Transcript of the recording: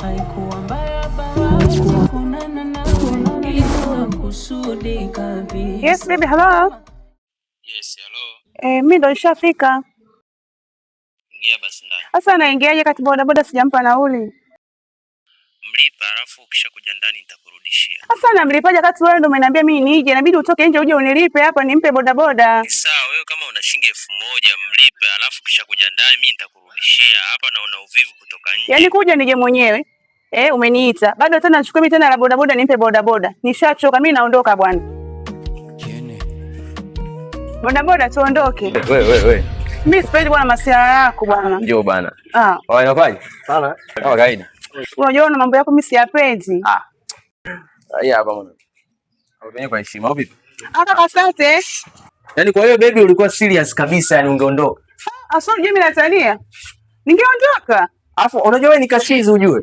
haikuwa mbaya bawa kunana na ilikuwa kusudi kabisa. Yes baby, hello. Yes, hello. Mimi ndo nishafika. Ingia basi ndani. Sasa naingiaje kati bodaboda sijampa nauli? Mlipa alafu ukisha kuja ndani nitakurudishia. Sasa namlipaje kati wewe ndo umeniambia mimi nije, inabidi utoke nje uje unilipe hapa nimpe bodaboda. Ni sawa, wewe kama una shilingi 1000 mlipe alafu kisha kuja ndani mimi nitakurudishia. Hapa naona uvivu kutoka nje. Yaani kuja nije mwenyewe. Umeniita. Bado tena nachukua mimi tena la bodaboda nimpe bodaboda. Nishachoka mimi naondoka bwana. Bodaboda tuondoke. Wewe. Mimi sipendi bwana masiara yako bwana. Njoo bana. Inakuwaje? Sana. Kama kawaida. Unajua na mambo yako mimi siyapendi. Hapa bwana. Hautanywa kwa heshima vipi? Asante. Yaani kwa hiyo baby ulikuwa serious kabisa, yani ungeondoka. Asante mimi natania. Ningeondoka. Alafu unajua wewe ni kashizi ujue.